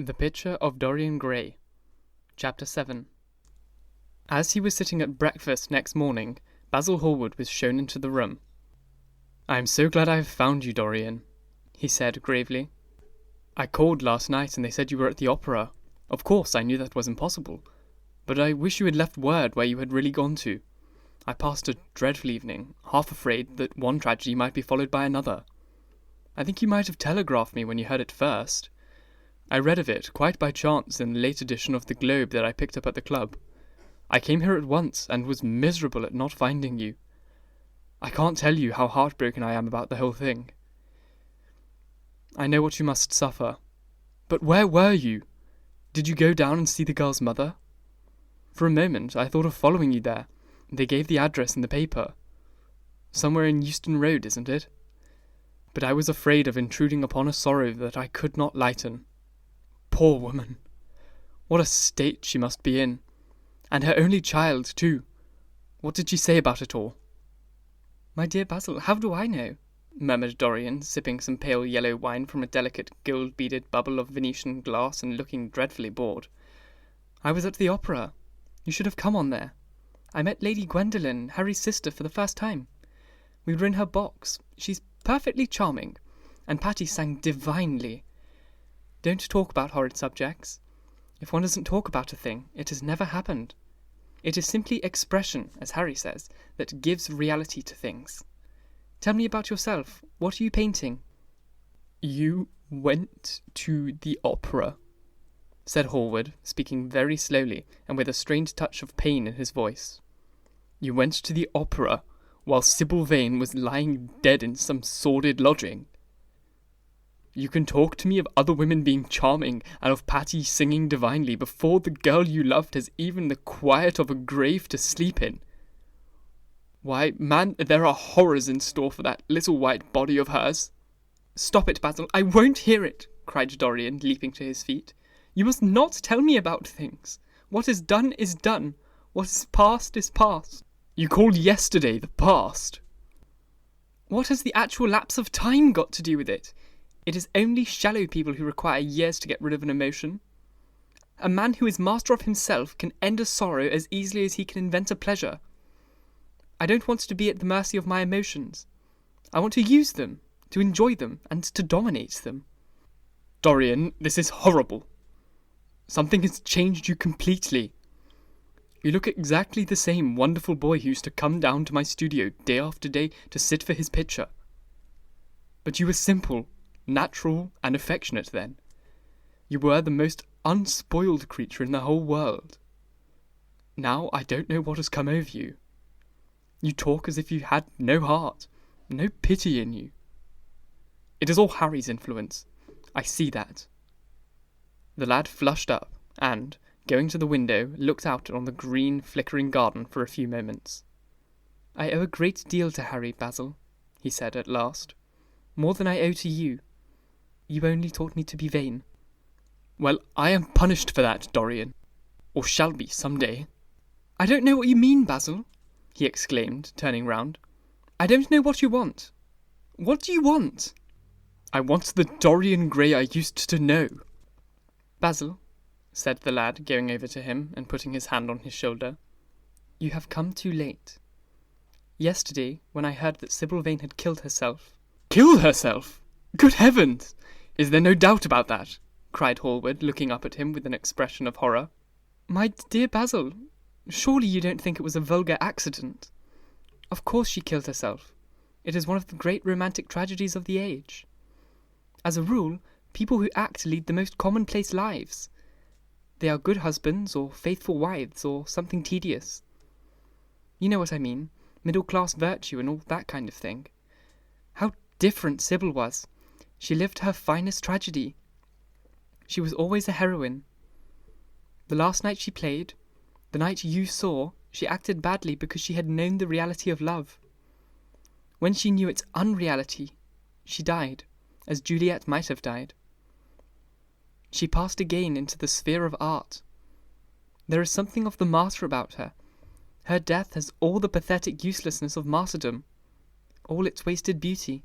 The Picture of Dorian Gray, Chapter 7. As he was sitting at breakfast next morning, Basil Hallward was shown into the room. "I am so glad I have found you, Dorian," he said gravely. "I called last night and they said you were at the opera. Of course, I knew that was impossible, but I wish you had left word where you had really gone to. I passed a dreadful evening, half afraid that one tragedy might be followed by another. I think you might have telegraphed me when you heard it first. I read of it, quite by chance, in the late edition of the Globe that I picked up at the club. I came here at once, and was miserable at not finding you. I can't tell you how heartbroken I am about the whole thing. I know what you must suffer. But where were you? Did you go down and see the girl's mother? For a moment I thought of following you there. They gave the address in the paper. Somewhere in Euston Road, isn't it? But I was afraid of intruding upon a sorrow that I could not lighten. Poor woman! What a state she must be in! And her only child, too! What did she say about it all?" "My dear Basil, how do I know?" murmured Dorian, sipping some pale yellow wine from a delicate gold-beaded bubble of Venetian glass and looking dreadfully bored. "I was at the opera. You should have come on there. I met Lady Gwendolen, Harry's sister, for the first time. We were in her box. She's perfectly charming, and Patty sang divinely. Don't talk about horrid subjects. If one doesn't talk about a thing, it has never happened. It is simply expression, as Harry says, that gives reality to things. Tell me about yourself. What are you painting?" "You went to the opera," said Hallward, speaking very slowly and with a strange touch of pain in his voice. "You went to the opera while Sibyl Vane was lying dead in some sordid lodging. You can talk to me of other women being charming and of Patty singing divinely before the girl you loved has even the quiet of a grave to sleep in. Why, man, there are horrors in store for that little white body of hers." "Stop it, Basil. I won't hear it," cried Dorian, leaping to his feet. "You must not tell me about things. What is done is done. What is past is past." "You call yesterday the past?" "What has the actual lapse of time got to do with it? It is only shallow people who require years to get rid of an emotion. A man who is master of himself can end a sorrow as easily as he can invent a pleasure. I don't want to be at the mercy of my emotions. I want to use them, to enjoy them, and to dominate them." "Dorian, this is horrible. Something has changed you completely. You look exactly the same wonderful boy who used to come down to my studio day after day to sit for his picture. But you were simple, natural, and affectionate then. You were the most unspoiled creature in the whole world. Now I don't know what has come over you. You talk as if you had no heart, no pity in you. It is all Harry's influence. I see that." The lad flushed up, and, going to the window, looked out on the green, flickering garden for a few moments. "I owe a great deal to Harry, Basil," he said at last. "More than I owe to you. You only taught me to be vain." "Well, I am punished for that, Dorian. Or shall be some day." "I don't know what you mean, Basil," he exclaimed, turning round. "I don't know what you want. What do you want?" "I want the Dorian Gray I used to know." "Basil," said the lad, going over to him and putting his hand on his shoulder, "you have come too late. Yesterday, when I heard that Sibyl Vane had killed herself—" "Killed herself? Good heavens! Is there no doubt about that?" cried Hallward, looking up at him with an expression of horror. "My dear Basil, surely you don't think it was a vulgar accident? Of course she killed herself. It is one of the great romantic tragedies of the age. As a rule, people who act lead the most commonplace lives. They are good husbands, or faithful wives, or something tedious. You know what I mean, middle-class virtue and all that kind of thing. How different Sibyl was. She lived her finest tragedy. She was always a heroine. The last night she played, the night you saw, she acted badly because she had known the reality of love. When she knew its unreality, she died, as Juliet might have died. She passed again into the sphere of art. There is something of the martyr about her. Her death has all the pathetic uselessness of martyrdom, all its wasted beauty.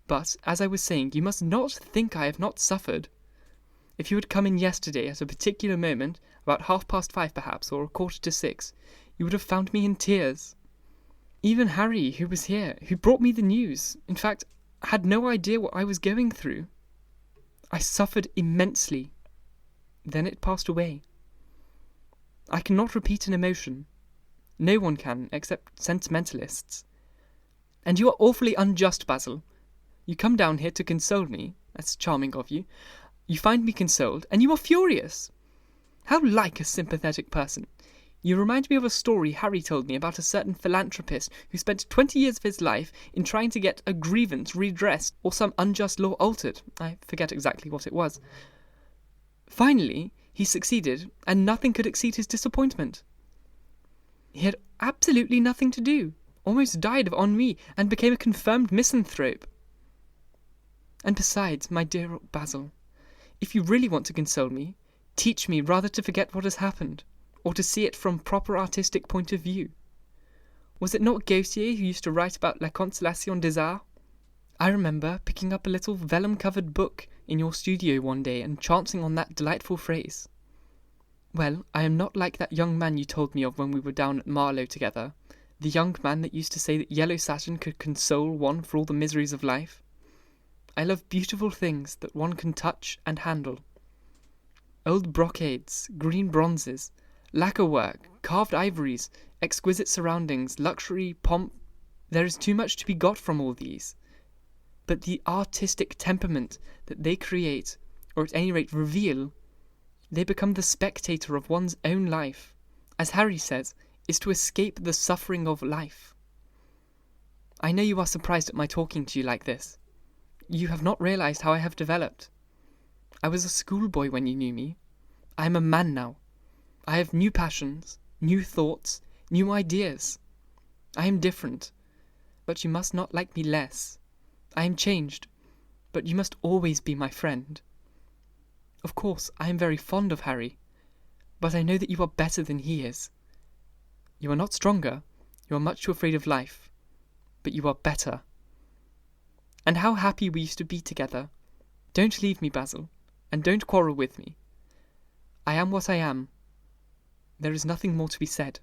But, as I was saying, you must not think I have not suffered. If you had come in yesterday at a particular moment, about 5:30 perhaps, or 5:45, you would have found me in tears. Even Harry, who was here, who brought me the news, in fact, had no idea what I was going through. I suffered immensely. Then it passed away. I cannot repeat an emotion. No one can, except sentimentalists. And you are awfully unjust, Basil. You come down here to console me. That's charming of you. You find me consoled, and you are furious. How like a sympathetic person. You remind me of a story Harry told me about a certain philanthropist who spent 20 years of his life in trying to get a grievance redressed or some unjust law altered. I forget exactly what it was. Finally, he succeeded, and nothing could exceed his disappointment. He had absolutely nothing to do, almost died of ennui, and became a confirmed misanthrope. And besides, my dear Basil, if you really want to console me, teach me rather to forget what has happened, or to see it from proper artistic point of view. Was it not Gautier who used to write about La Consolation des Arts? I remember picking up a little vellum-covered book in your studio one day and chancing on that delightful phrase. Well, I am not like that young man you told me of when we were down at Marlow together, the young man that used to say that yellow satin could console one for all the miseries of life. I love beautiful things that one can touch and handle. Old brocades, green bronzes, lacquer work, carved ivories, exquisite surroundings, luxury, pomp. There is too much to be got from all these. But the artistic temperament that they create, or at any rate reveal, they become the spectator of one's own life, as Harry says, is to escape the suffering of life. I know you are surprised at my talking to you like this. You have not realized how I have developed. I was a schoolboy when you knew me. I am a man now. I have new passions, new thoughts, new ideas. I am different, but you must not like me less. I am changed, but you must always be my friend. Of course, I am very fond of Harry, but I know that you are better than he is. You are not stronger, you are much too afraid of life, but you are better. And how happy we used to be together. Don't leave me, Basil, and don't quarrel with me. I am what I am. There is nothing more to be said.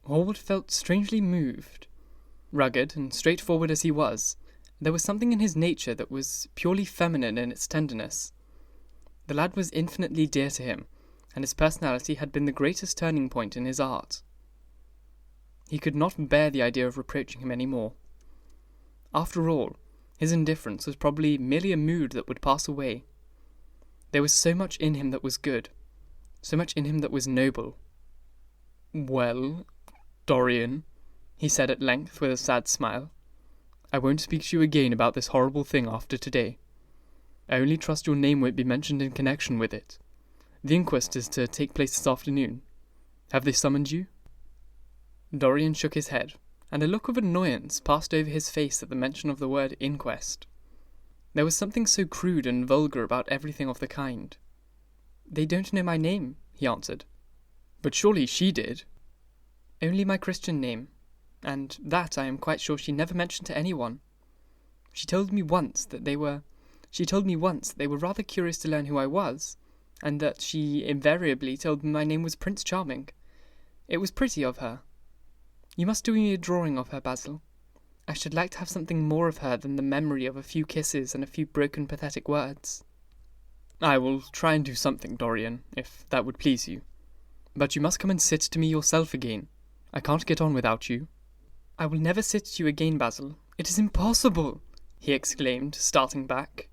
Hallward felt strangely moved. Rugged and straightforward as he was, there was something in his nature that was purely feminine in its tenderness. The lad was infinitely dear to him, and his personality had been the greatest turning point in his art. He could not bear the idea of reproaching him any more. After all, his indifference was probably merely a mood that would pass away. There was so much in him that was good, so much in him that was noble. "Well, Dorian," he said at length with a sad smile, "I won't speak to you again about this horrible thing after today. I only trust your name won't be mentioned in connection with it. The inquest is to take place this afternoon. Have they summoned you?" Dorian shook his head, and a look of annoyance passed over his face at the mention of the word inquest. There was something so crude and vulgar about everything of the kind. "They don't know my name," he answered. "But surely she did." "Only my Christian name, and that I am quite sure she never mentioned to anyone. She told me once that they were rather curious to learn who I was, and that she invariably told them my name was Prince Charming. It was pretty of her. You must do me a drawing of her, Basil. I should like to have something more of her than the memory of a few kisses and a few broken pathetic words." "I will try and do something, Dorian, if that would please you. But you must come and sit to me yourself again. I can't get on without you." "I will never sit to you again, Basil. It is impossible," he exclaimed, starting back.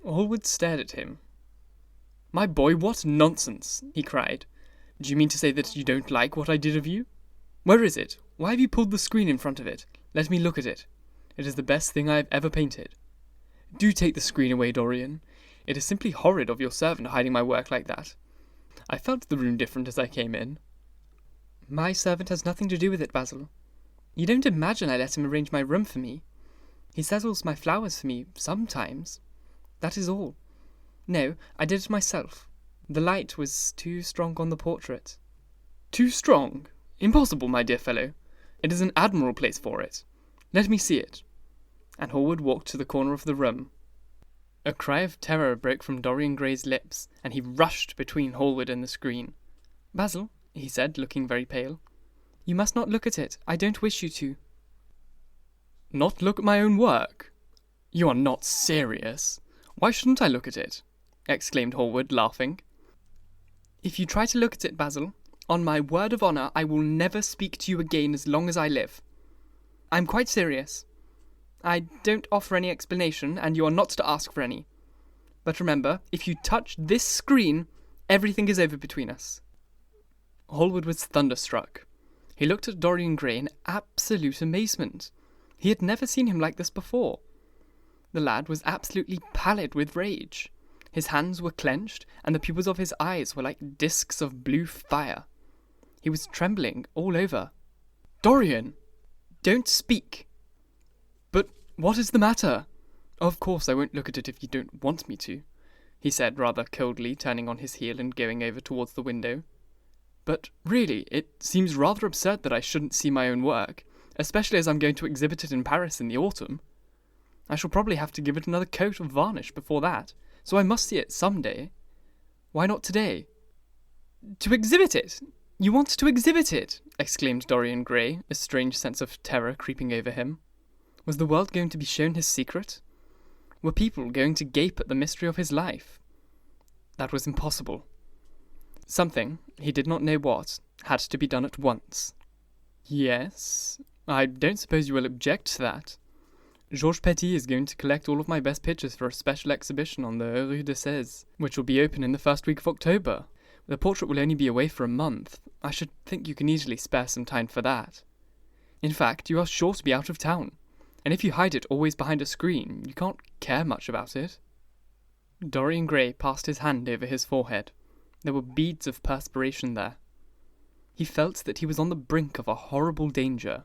Hallward stared at him. "My boy, what nonsense!" he cried. "Do you mean to say that you don't like what I did of you? Where is it? Why have you pulled the screen in front of it? Let me look at it. It is the best thing I have ever painted. Do take the screen away, Dorian. It is simply horrid of your servant hiding my work like that. I felt the room different as I came in." "My servant has nothing to do with it, Basil. You don't imagine I let him arrange my room for me. He settles my flowers for me, sometimes. That is all. No, I did it myself. The light was too strong on the portrait." "Too strong? Impossible, my dear fellow. It is an admirable place for it. Let me see it." And Hallward walked to the corner of the room. A cry of terror broke from Dorian Gray's lips, and he rushed between Hallward and the screen. Basil, he said, looking very pale, you must not look at it. I don't wish you to. Not look at my own work? You are not serious. Why shouldn't I look at it? Exclaimed Hallward, laughing. If you try to look at it, Basil, on my word of honour, I will never speak to you again as long as I live. I'm quite serious. I don't offer any explanation, and you are not to ask for any. But remember, if you touch this screen, everything is over between us. Hallward was thunderstruck. He looked at Dorian Gray in absolute amazement. He had never seen him like this before. The lad was absolutely pallid with rage. His hands were clenched, and the pupils of his eyes were like discs of blue fire. He was trembling all over. Dorian! Don't speak! But what is the matter? Of course I won't look at it if you don't want me to, he said rather coldly, turning on his heel and going over towards the window. But really, it seems rather absurd that I shouldn't see my own work, especially as I'm going to exhibit it in Paris in the autumn. I shall probably have to give it another coat of varnish before that, so I must see it some day. Why not today? To exhibit it? You want to exhibit it? Exclaimed Dorian Gray, a strange sense of terror creeping over him. Was the world going to be shown his secret? Were people going to gape at the mystery of his life? That was impossible. Something, he did not know what, had to be done at once. Yes, I don't suppose you will object to that. Georges Petit is going to collect all of my best pictures for a special exhibition on the Rue de Sèze, which will be open in the first week of October. The portrait will only be away for a month. I should think you can easily spare some time for that. In fact, you are sure to be out of town, and if you hide it always behind a screen, you can't care much about it. Dorian Gray passed his hand over his forehead. There were beads of perspiration there. He felt that he was on the brink of a horrible danger.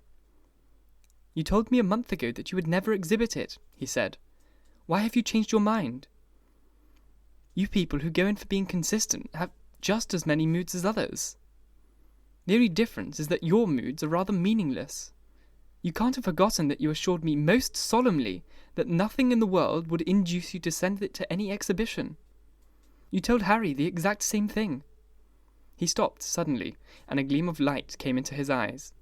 You told me a month ago that you would never exhibit it, he said. Why have you changed your mind? You people who go in for being consistent have just as many moods as others. The only difference is that your moods are rather meaningless. You can't have forgotten that you assured me most solemnly that nothing in the world would induce you to send it to any exhibition. You told Harry the exact same thing. He stopped suddenly, and a gleam of light came into his eyes.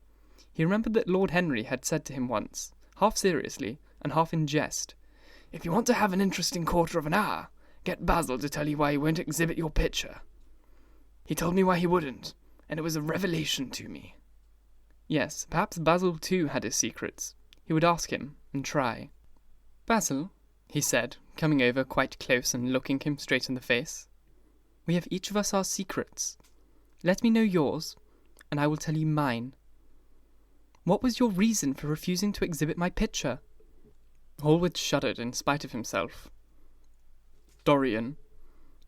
He remembered that Lord Henry had said to him once, half seriously and half in jest, "If you want to have an interesting quarter of an hour, get Basil to tell you why he won't exhibit your picture." He told me why he wouldn't, and it was a revelation to me. Yes, perhaps Basil too had his secrets. He would ask him and try. "Basil," he said, coming over quite close and looking him straight in the face, "we have each of us our secrets. Let me know yours, and I will tell you mine. What was your reason for refusing to exhibit my picture?" Hallward shuddered in spite of himself. "Dorian,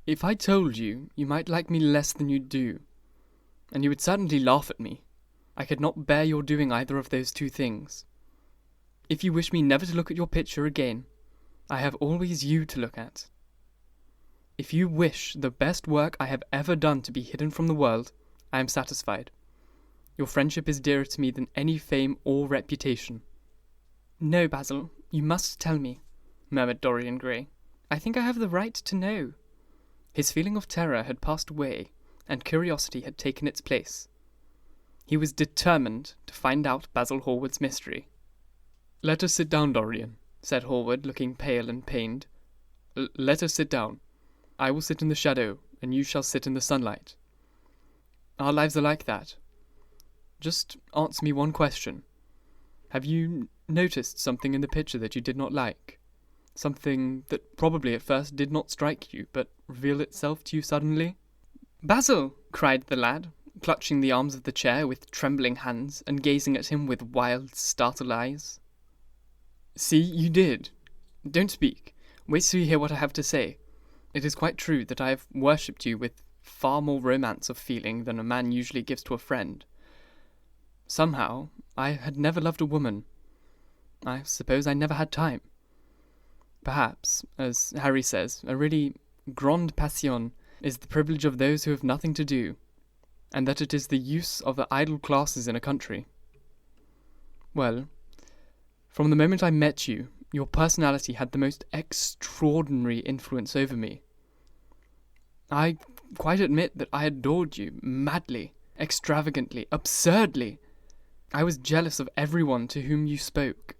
if I told you, you might like me less than you do, and you would certainly laugh at me. I could not bear your doing either of those two things. If you wish me never to look at your picture again, I have always you to look at. If you wish the best work I have ever done to be hidden from the world, I am satisfied. Your friendship is dearer to me than any fame or reputation." "No, Basil, you must tell me," murmured Dorian Gray. "I think I have the right to know." His feeling of terror had passed away, and curiosity had taken its place. He was determined to find out Basil Hallward's mystery. "Let us sit down, Dorian," said Hallward, looking pale and pained. "Let us sit down. I will sit in the shadow, and you shall sit in the sunlight. Our lives are like that. Just answer me one question. Have you noticed something in the picture that you did not like? Something that probably at first did not strike you, but revealed itself to you suddenly?" "Basil!" cried the lad, clutching the arms of the chair with trembling hands and gazing at him with wild, startled eyes. "See, you did. Don't speak. Wait till you hear what I have to say. It is quite true that I have worshipped you with far more romance of feeling than a man usually gives to a friend. Somehow, I had never loved a woman. I suppose I never had time. Perhaps, as Harry says, a really grande passion is the privilege of those who have nothing to do, and that it is the use of the idle classes in a country. Well, from the moment I met you, Your personality had the most extraordinary influence over me. I quite admit that I adored you madly, extravagantly, absurdly. I was jealous of everyone to whom you spoke.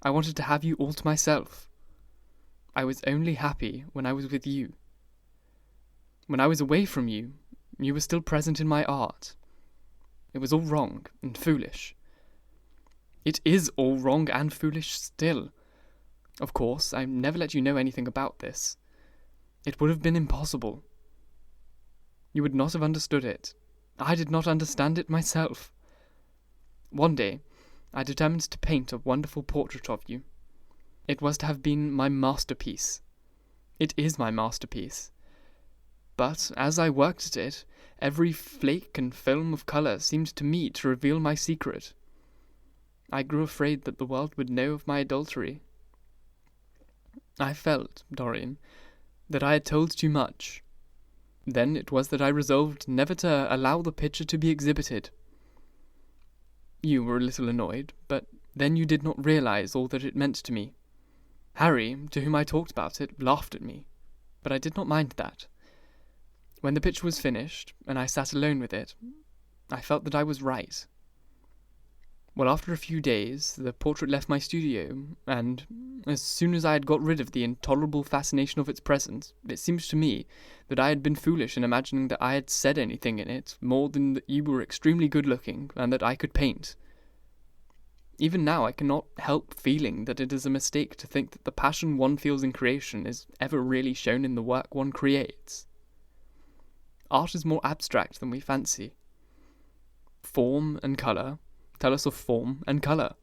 I wanted to have you all to myself. I was only happy when I was with you. When I was away from you, you were still present in my art. It was all wrong and foolish. It is all wrong and foolish still. Of course, I never let you know anything about this. It would have been impossible. You would not have understood it. I did not understand it myself. One day, I determined to paint a wonderful portrait of you. It was to have been my masterpiece. It is my masterpiece. But as I worked at it, every flake and film of colour seemed to me to reveal my secret. I grew afraid that the world would know of my adultery. I felt, Dorian, that I had told too much. Then it was that I resolved never to allow the picture to be exhibited. You were a little annoyed, but then you did not realize all that it meant to me. Harry, to whom I talked about it, laughed at me, but I did not mind that. When the picture was finished, and I sat alone with it, I felt that I was right. Well, after a few days, the portrait left my studio, and as soon as I had got rid of the intolerable fascination of its presence, it seemed to me that I had been foolish in imagining that I had said anything in it more than that you were extremely good-looking and that I could paint. Even now I cannot help feeling that it is a mistake to think that the passion one feels in creation is ever really shown in the work one creates. Art is more abstract than we fancy. Form and colour tell us of form and colour.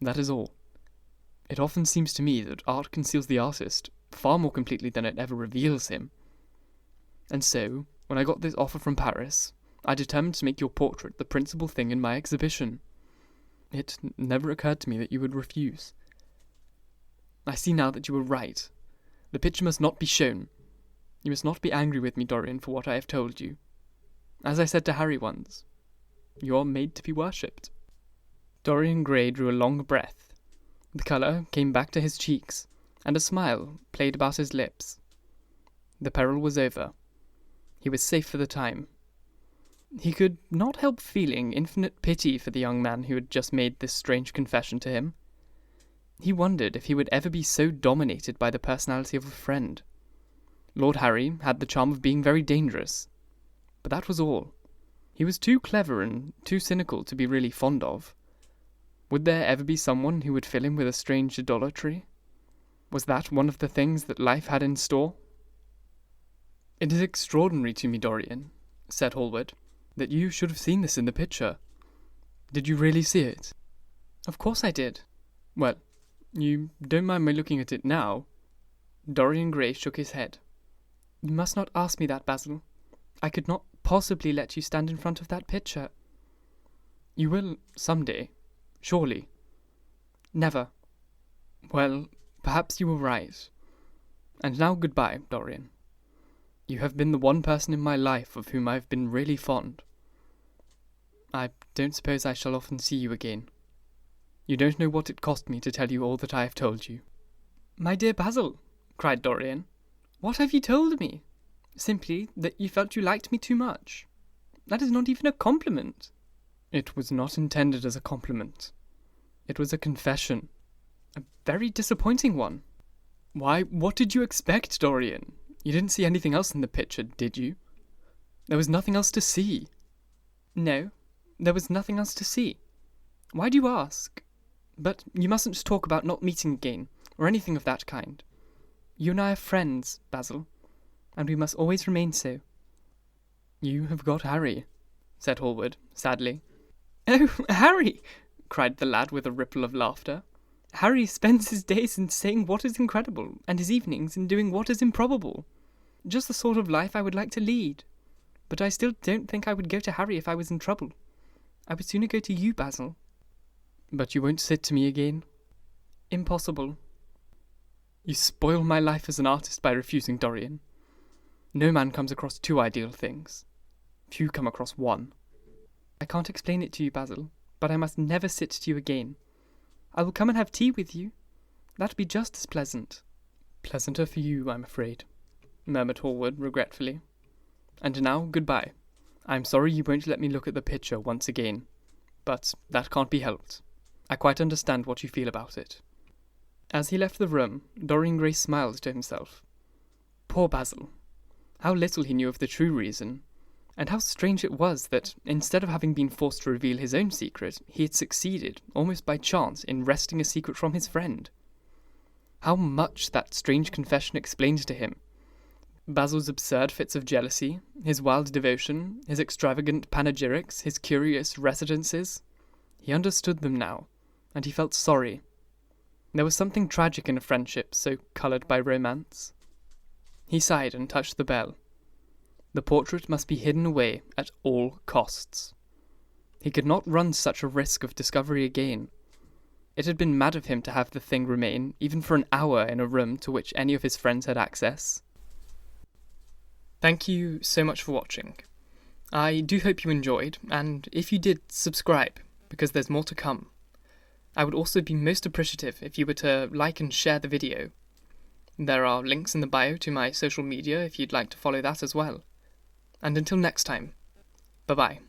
That is all. It often seems to me that art conceals the artist far more completely than it ever reveals him. And so, when I got this offer from Paris, I determined to make your portrait the principal thing in my exhibition. It never occurred to me that you would refuse. I see now that you were right. The picture must not be shown. You must not be angry with me, Dorian, for what I have told you. As I said to Harry once, you are made to be worshipped. Dorian Gray drew a long breath. The colour came back to his cheeks, and a smile played about his lips. The peril was over. He was safe for the time. He could not help feeling infinite pity for the young man who had just made this strange confession to him. He wondered if he would ever be so dominated by the personality of a friend. Lord Harry had the charm of being very dangerous, but that was all. He was too clever and too cynical to be really fond of. Would there ever be someone who would fill him with a strange idolatry? Was that one of the things that life had in store? "It is extraordinary to me, Dorian," said Hallward, "that you should have seen this in the picture. Did you really see it?" "Of course I did." "Well, you don't mind my looking at it now?" Dorian Gray shook his head. "You must not ask me that, Basil. I could not possibly let you stand in front of that picture." "You will some day, surely." "Never." "Well, perhaps you were right. And now goodbye, Dorian. You have been the one person in my life of whom I have been really fond. I don't suppose I shall often see you again. You don't know what it cost me to tell you all that I have told you." "My dear Basil," cried Dorian, "what have you told me? Simply that you felt you liked me too much. That is not even a compliment." "It was not intended as a compliment. It was a confession. A very disappointing one." "Why, what did you expect, Dorian? You didn't see anything else in the picture, did you? There was nothing else to see." "No, there was nothing else to see. Why do you ask? But you mustn't talk about not meeting again, or anything of that kind. You and I are friends, Basil, and we must always remain so." "You have got Harry," said Hallward, sadly. "Oh, Harry!" cried the lad with a ripple of laughter. "Harry spends his days in saying what is incredible, and his evenings in doing what is improbable. Just the sort of life I would like to lead. But I still don't think I would go to Harry if I was in trouble. I would sooner go to you, Basil." "But you won't sit to me again?" "Impossible." "You spoil my life as an artist by refusing, Dorian. No man comes across two ideal things. Few come across one." "I can't explain it to you, Basil, but I must never sit to you again. I will come and have tea with you. That'd be just as pleasant. Pleasanter for you, I'm afraid, murmured Hallward regretfully. And now, goodbye. I'm sorry you won't let me look at the picture once again, but that can't be helped. I quite understand what you feel about it. As he left the room, Dorian Gray smiled to himself. Poor Basil. How little he knew of the true reason, and how strange it was that, instead of having been forced to reveal his own secret, he had succeeded, almost by chance, in wresting a secret from his friend. How much that strange confession explained to him. Basil's absurd fits of jealousy, his wild devotion, his extravagant panegyrics, his curious residences. He understood them now, and he felt sorry. There was something tragic in a friendship so coloured by romance. He sighed and touched the bell. The portrait must be hidden away at all costs. He could not run such a risk of discovery again. It had been mad of him to have the thing remain, even for an hour, in a room to which any of his friends had access. Thank you so much for watching. I do hope you enjoyed, and if you did, subscribe, because there's more to come. I would also be most appreciative if you were to like and share the video. There are links in the bio to my social media if you'd like to follow that as well. And until next time, bye-bye.